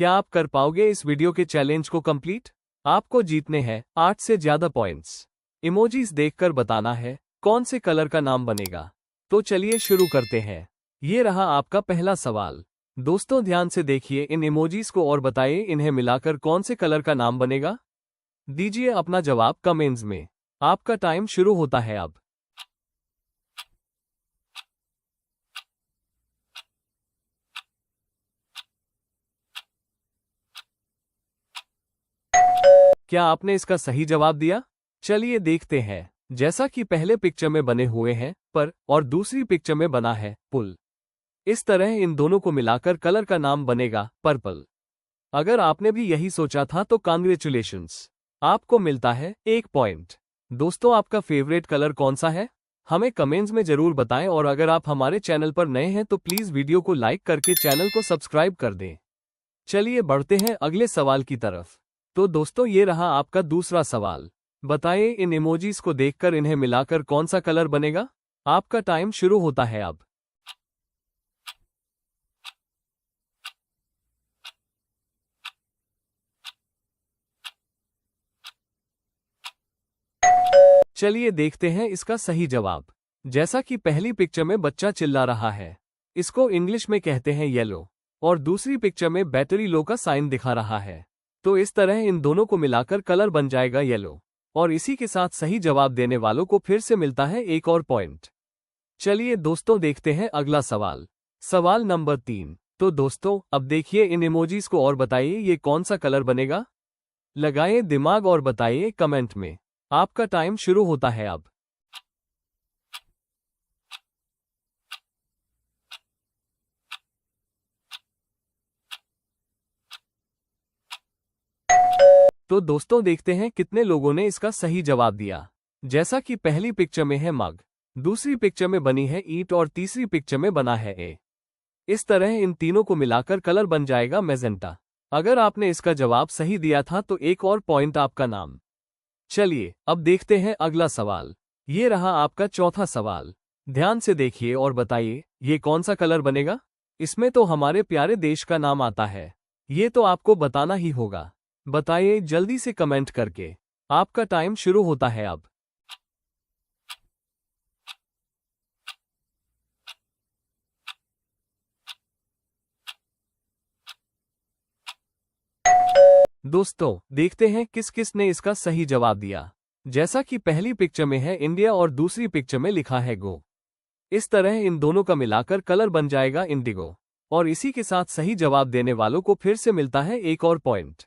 क्या आप कर पाओगे इस वीडियो के चैलेंज को कंप्लीट? आपको जीतने हैं 8 से ज्यादा पॉइंट्स। इमोजीज देखकर बताना है कौन से कलर का नाम बनेगा। तो चलिए शुरू करते हैं। ये रहा आपका पहला सवाल। दोस्तों ध्यान से देखिए इन इमोजीज को और बताइए इन्हें मिलाकर कौन से कलर का नाम बनेगा। दीजिए अपना जवाब कमेंट्स में। आपका टाइम शुरू होता है अब। क्या आपने इसका सही जवाब दिया? चलिए देखते हैं। जैसा कि पहले पिक्चर में बने हुए हैं पर और दूसरी पिक्चर में बना है पुल। इस तरह इन दोनों को मिलाकर कलर का नाम बनेगा पर्पल। अगर आपने भी यही सोचा था तो कांग्रेचुलेशंस, आपको मिलता है 1 पॉइंट। दोस्तों आपका फेवरेट कलर कौन सा है? हमें कमेंट्स में जरूर बताएं और अगर आप हमारे चैनल पर नए हैं तो प्लीज वीडियो को लाइक करके चैनल को सब्सक्राइब कर दें। चलिए बढ़ते हैं अगले सवाल की तरफ। तो दोस्तों ये रहा आपका दूसरा सवाल। बताइए इन इमोजीज को देखकर इन्हें मिलाकर कौन सा कलर बनेगा। आपका टाइम शुरू होता है अब। चलिए देखते हैं इसका सही जवाब। जैसा कि पहली पिक्चर में बच्चा चिल्ला रहा है, इसको इंग्लिश में कहते हैं येलो, और दूसरी पिक्चर में बैटरी लो का साइन दिखा रहा है। तो इस तरह इन दोनों को मिलाकर कलर बन जाएगा येलो। और इसी के साथ सही जवाब देने वालों को फिर से मिलता है 1 और पॉइंट। चलिए दोस्तों देखते हैं अगला सवाल। सवाल नंबर 3। तो दोस्तों अब देखिए इन इमोजीज को और बताइए ये कौन सा कलर बनेगा। लगाइए दिमाग और बताइए कमेंट में। आपका टाइम शुरू होता है अब। तो दोस्तों देखते हैं कितने लोगों ने इसका सही जवाब दिया। जैसा कि पहली पिक्चर में है मग, दूसरी पिक्चर में बनी है ईंट और तीसरी पिक्चर में बना है ए। इस तरह इन तीनों को मिलाकर कलर बन जाएगा मैजेंटा। अगर आपने इसका जवाब सही दिया था तो 1 और पॉइंट आपका नाम। चलिए अब देखते हैं अगला सवाल। ये रहा आपका चौथा सवाल। ध्यान से देखिए और बताइए ये कौन सा कलर बनेगा। इसमें तो हमारे प्यारे देश का नाम आता है। ये तो आपको बताना ही होगा। बताइए जल्दी से कमेंट करके। आपका टाइम शुरू होता है अब। दोस्तों देखते हैं किस किस ने इसका सही जवाब दिया। जैसा कि पहली पिक्चर में है इंडिया और दूसरी पिक्चर में लिखा है गो। इस तरह इन दोनों का मिलाकर कलर बन जाएगा इंडिगो। और इसी के साथ सही जवाब देने वालों को फिर से मिलता है 1 और पॉइंट।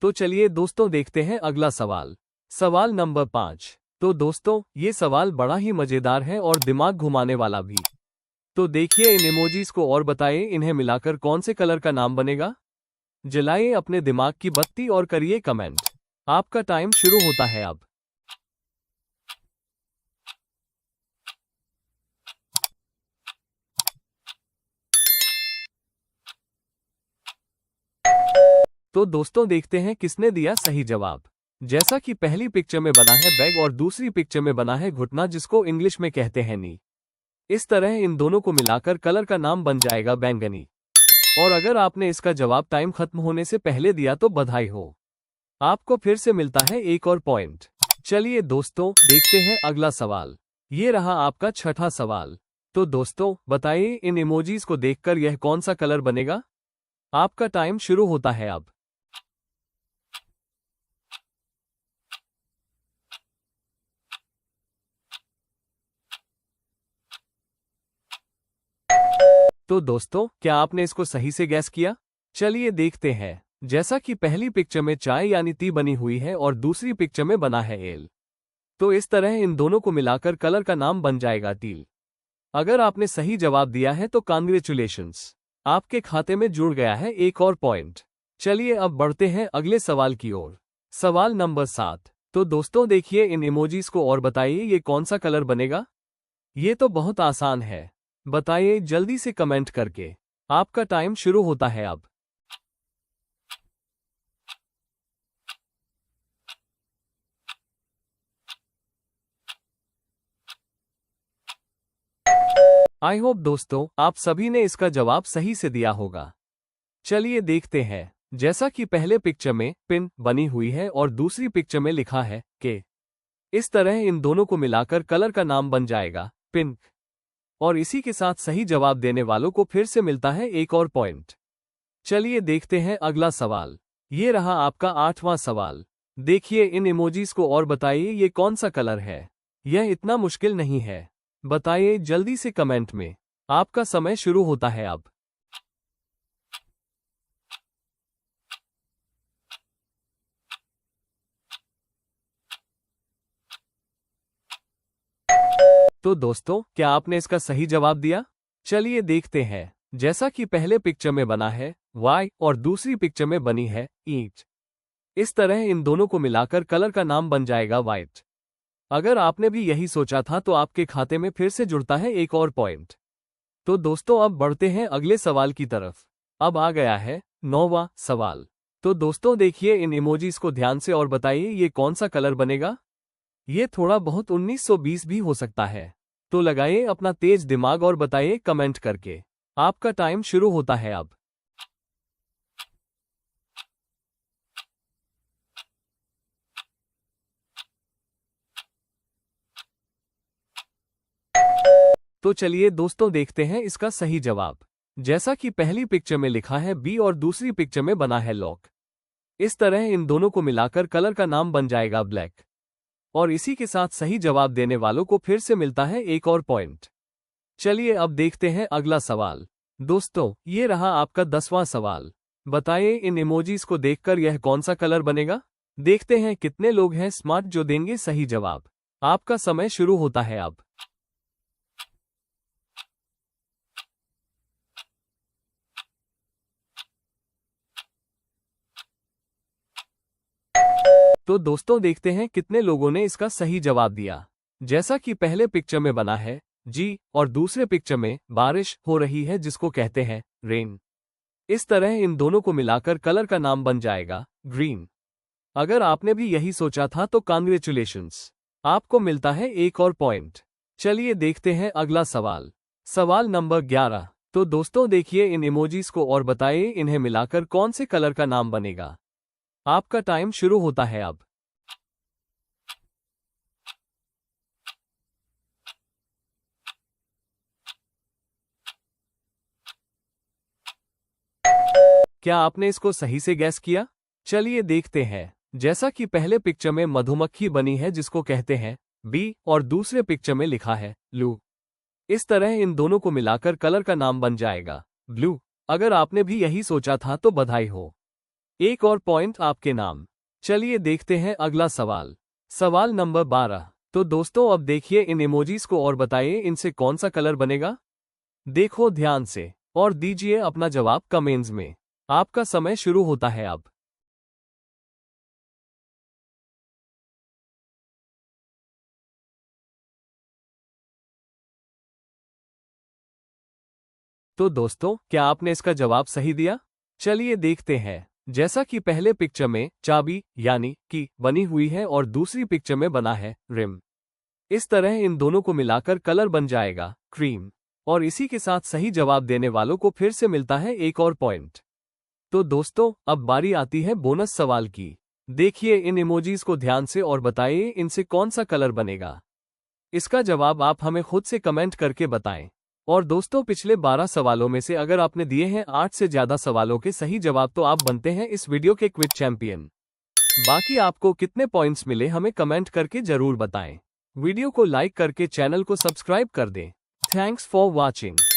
तो चलिए दोस्तों देखते हैं अगला सवाल। सवाल नंबर 5। तो दोस्तों ये सवाल बड़ा ही मजेदार है और दिमाग घुमाने वाला भी। तो देखिए इन इमोजीज को और बताइए इन्हें मिलाकर कौन से कलर का नाम बनेगा। जलाइए अपने दिमाग की बत्ती और करिए कमेंट। आपका टाइम शुरू होता है अब। तो दोस्तों देखते हैं किसने दिया सही जवाब। जैसा कि पहली पिक्चर में बना है बैग और दूसरी पिक्चर में बना है घुटना, जिसको इंग्लिश में कहते हैं नी। इस तरह इन दोनों को मिलाकर कलर का नाम बन जाएगा बैंगनी। और अगर आपने इसका जवाब टाइम खत्म होने से पहले दिया तो बधाई हो, आपको फिर से मिलता है 1 और पॉइंट। चलिए दोस्तों देखते हैं अगला सवाल। ये रहा आपका छठा सवाल। तो दोस्तों बताइए इन इमोजीज को देखकर यह कौन सा कलर बनेगा। आपका टाइम शुरू होता है अब। तो दोस्तों क्या आपने इसको सही से गैस किया? चलिए देखते हैं। जैसा कि पहली पिक्चर में चाय यानी टी बनी हुई है और दूसरी पिक्चर में बना है एल। तो इस तरह इन दोनों को मिलाकर कलर का नाम बन जाएगा टील। अगर आपने सही जवाब दिया है तो कांग्रेचुलेशंस, आपके खाते में जुड़ गया है 1 और पॉइंट। चलिए अब बढ़ते हैं अगले सवाल की ओर। सवाल नंबर 7। तो दोस्तों देखिए इन इमोजीज को और बताइए ये कौन सा कलर बनेगा। ये तो बहुत आसान है। बताइए जल्दी से कमेंट करके। आपका टाइम शुरू होता है अब। आई होप दोस्तों आप सभी ने इसका जवाब सही से दिया होगा। चलिए देखते हैं। जैसा कि पहले पिक्चर में पिन बनी हुई है और दूसरी पिक्चर में लिखा है के। इस तरह इन दोनों को मिलाकर कलर का नाम बन जाएगा पिंक। और इसी के साथ सही जवाब देने वालों को फिर से मिलता है एक और पॉइंट। चलिए देखते हैं अगला सवाल। ये रहा आपका 8वां सवाल। देखिए इन इमोजीज को और बताइए ये कौन सा कलर है। यह इतना मुश्किल नहीं है, बताइए जल्दी से कमेंट में। आपका समय शुरू होता है अब। तो दोस्तों, क्या आपने इसका सही जवाब दिया? चलिए देखते हैं। जैसा कि पहले पिक्चर में बना है वाई और दूसरी पिक्चर में बनी है ईंट। इस तरह इन दोनों को मिलाकर कलर का नाम बन जाएगा व्हाइट। अगर आपने भी यही सोचा था तो आपके खाते में फिर से जुड़ता है एक और पॉइंट। तो दोस्तों अब बढ़ते हैं अगले सवाल की तरफ। अब आ गया है 9वां सवाल। तो दोस्तों देखिए इन इमोजीज को ध्यान से और बताइए ये कौन सा कलर बनेगा। ये थोड़ा बहुत 1920 भी हो सकता है। तो लगाइए अपना तेज दिमाग और बताइए कमेंट करके। आपका टाइम शुरू होता है अब। तो चलिए दोस्तों देखते हैं इसका सही जवाब। जैसा कि पहली पिक्चर में लिखा है बी और दूसरी पिक्चर में बना है लॉक। इस तरह इन दोनों को मिलाकर कलर का नाम बन जाएगा ब्लैक। और इसी के साथ सही जवाब देने वालों को फिर से मिलता है एक और पॉइंट। चलिए अब देखते हैं अगला सवाल। दोस्तों ये रहा आपका 10वां सवाल। बताइए इन इमोजीज को देखकर यह कौन सा कलर बनेगा। देखते हैं कितने लोग हैं स्मार्ट जो देंगे सही जवाब। आपका समय शुरू होता है अब। तो दोस्तों देखते हैं कितने लोगों ने इसका सही जवाब दिया। जैसा कि पहले पिक्चर में बना है जी और दूसरे पिक्चर में बारिश हो रही है जिसको कहते हैं रेन। इस तरह इन दोनों को मिलाकर कलर का नाम बन जाएगा ग्रीन। अगर आपने भी यही सोचा था तो कांग्रेचुलेशंस, आपको मिलता है एक और पॉइंट। चलिए देखते हैं अगला सवाल। सवाल नंबर 11। तो दोस्तों देखिए इन इमोजीज को और बताइए इन्हें मिलाकर कौन से कलर का नाम बनेगा। आपका टाइम शुरू होता है अब। क्या आपने इसको सही से गैस किया? चलिए देखते हैं। जैसा कि पहले पिक्चर में मधुमक्खी बनी है जिसको कहते हैं बी और दूसरे पिक्चर में लिखा है ब्लू। इस तरह इन दोनों को मिलाकर कलर का नाम बन जाएगा ब्लू। अगर आपने भी यही सोचा था तो बधाई हो, एक और पॉइंट आपके नाम। चलिए देखते हैं अगला सवाल। सवाल नंबर 12। तो दोस्तों अब देखिए इन इमोजीज को और बताइए इनसे कौन सा कलर बनेगा। देखो ध्यान से और दीजिए अपना जवाब कमेंट्स में। आपका समय शुरू होता है अब। तो दोस्तों क्या आपने इसका जवाब सही दिया? चलिए देखते हैं। जैसा कि पहले पिक्चर में चाबी यानी की बनी हुई है और दूसरी पिक्चर में बना है रिम। इस तरह इन दोनों को मिलाकर कलर बन जाएगा क्रीम। और इसी के साथ सही जवाब देने वालों को फिर से मिलता है एक और पॉइंट। तो दोस्तों अब बारी आती है बोनस सवाल की। देखिए इन इमोजीज को ध्यान से और बताइए इनसे कौन सा कलर बनेगा। इसका जवाब आप हमें खुद से कमेंट करके बताएं। और दोस्तों पिछले 12 सवालों में से अगर आपने दिए हैं 8 से ज्यादा सवालों के सही जवाब तो आप बनते हैं इस वीडियो के क्विज चैंपियन। बाकी आपको कितने पॉइंट्स मिले हमें कमेंट करके जरूर बताएं। वीडियो को लाइक करके चैनल को सब्सक्राइब कर दें। Thanks for watching.